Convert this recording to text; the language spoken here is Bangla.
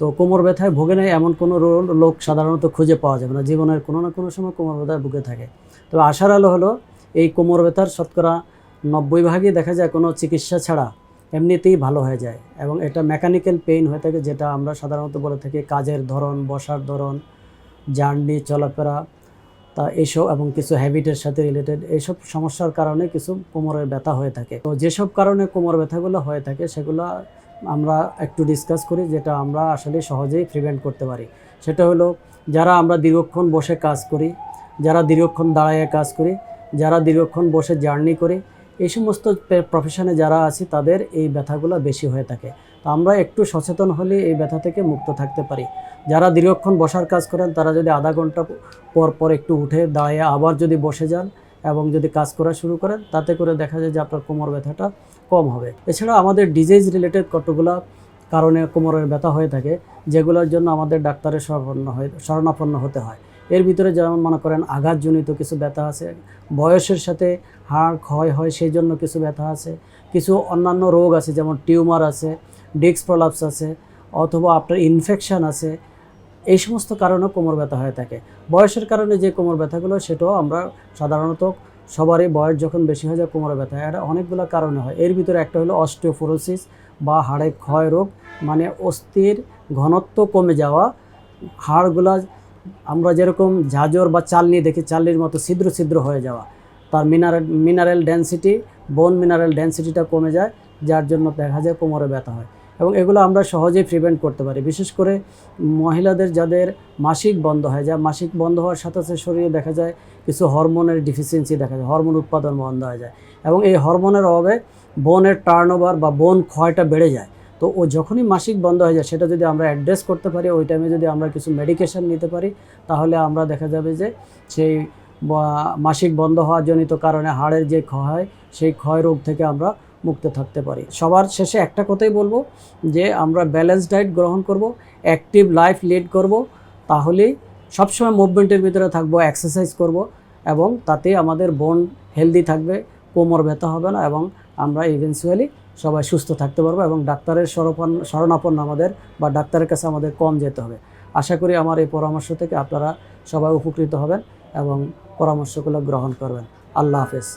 তো কোমর ব্যথায় ভোগে নাই এমন কোনো লোক সাধারণত খুঁজে পাওয়া যাবে না, জীবনের কোনো না কোনো সময় কোমর ব্যথায় ভুগে থাকে। তবে আশার আলো হলো এই কোমর ব্যথার শতকরা 90 ভাগই দেখা যায় কোনো চিকিৎসা ছাড়া এমনিতেই ভালো হয়ে যায়, এবং এটা মেকানিক্যাল পেইন হয়ে থাকে, যেটা আমরা সাধারণত বলে থাকি কাজের ধরন, বসার ধরন, জার্নি, চলাফেরা, তা এইসব এবং কিছু হ্যাবিটের সাথে রিলেটেড এইসব সমস্যার কারণে কিছু কোমরের ব্যথা হয়ে থাকে। তো যেসব কারণে কোমর ব্যথাগুলো হয়ে থাকে সেগুলো আমরা একটু ডিসকাস করি, যেটা আমরা আসলে সহজেই প্রিভেন্ট করতে পারি। সেটা হলো যারা আমরা দীর্ঘক্ষণ বসে কাজ করি, যারা দীর্ঘক্ষণ দাঁড়িয়ে কাজ করি, যারা দীর্ঘক্ষণ বসে জার্নি করি, এই সমস্ত প্রফেশনে যারা আছি তাদের এই ব্যথাগুলো বেশি হয়ে থাকে। তো আমরা একটু সচেতন হলে এই ব্যথা থেকে মুক্ত থাকতে পারি। যারা দীর্ঘক্ষণ বসার কাজ করেন তারা যদি আধা ঘন্টা পর পর একটু উঠে দাঁড়িয়ে আবার যদি বসে যান এবং যদি কাজ করা শুরু করেন, তাতে করে দেখা যায় যে আপনার কোমর ব্যথাটা কম হবে। এছাড়া আমাদের ডিজিজ রিলেটেড কতগুলো কারণে কোমরের ব্যথা হয়ে থাকে, যেগুলোর জন্য আমাদের ডাক্তারের শরণাপন্ন হতে হয়। এর ভিতরে যেমন মনে করেন আঘাতজনিত কিছু ব্যথা আছে, বয়সের সাথে হাড় ক্ষয় হয় সেই জন্য কিছু ব্যথা আছে, কিছু অন্যান্য রোগ আছে যেমন টিউমার আছে, ডিস্ক প্রলাপস আছে, অথবা আপনার ইনফেকশান আছে। এই সমস্ত কারণে কোমর ব্যথা হয়ে থাকে। বয়সের কারণে যে কোমর ব্যথাগুলো সেটাও আমরা সাধারণত সবারই বয়স যখন বেশি হয়ে যায় কোমরে ব্যথা এটা অনেকগুলো কারণে হয়। এর ভিতরে একটা হলো অস্টিওপোরোসিস বা হাড়ে ক্ষয় রোগ, মানে অস্থির ঘনত্ব কমে যাওয়া, হাড়গুলা আমরা যেরকম ঝাঁঝর বা চালনি দেখি, চালনির মতো ছিদ্র ছিদ্র হয়ে যাওয়া, তার মিনারেল ডেনসিটি, বোন মিনারেল ডেনসিটিটা কমে যায়, যার জন্য দেখা যায় কোমরে ব্যথা হয়। এবং এগুলো আমরা সহজেই প্রিভেন্ট করতে পারি। বিশেষ করে মহিলাদের যাদের মাসিক বন্ধ হয়ে যায়, মাসিক বন্ধ হওয়ার সাথে সাথে শরীরে দেখা যায় কিছু হরমোনের ডিফিসিয়েন্সি দেখা যায়, হরমোন উৎপাদন বন্ধ হয়ে যায়, এবং এই হরমোনের অভাবে বোনের টার্নওভার বা বোন ক্ষয়টা বেড়ে যায়। তো ও যখনই মাসিক বন্ধ হয়ে যায় সেটা যদি আমরা অ্যাড্রেস করতে পারি, ওই টাইমে যদি আমরা কিছু মেডিকেশন নিতে পারি, তাহলে আমরা দেখা যাবে যে সেই মাসিক বন্ধ হওয়ার জনিত কারণে হাড়ের যে ক্ষয় হয় সেই ক্ষয় রোগ থেকে আমরা মুক্ত থাকতে পারি। সবার শেষে একটা কথাই বলবো যে আমরা ব্যালেন্স ডায়েট গ্রহণ করব, অ্যাক্টিভ লাইফ লিড করব, তাহলেই সবসময় মুভমেন্টের ভিতরে থাকবো, এক্সারসাইজ করব, এবং তাতে আমাদের বোন হেলদি থাকবে, কোমর ব্যথা হবে না, এবং আমরা ইভেন্চুয়ালি সবাই সুস্থ থাকতে পারবো, এবং ডাক্তারের শরণাপন্ন আমাদের বা ডাক্তারের কাছে আমাদের কম যেতে হবে। আশা করি আমার এই পরামর্শ থেকে আপনারা সবাই উপকৃত হবেন এবং পরামর্শগুলো গ্রহণ করবেন। আল্লাহ হাফেজ।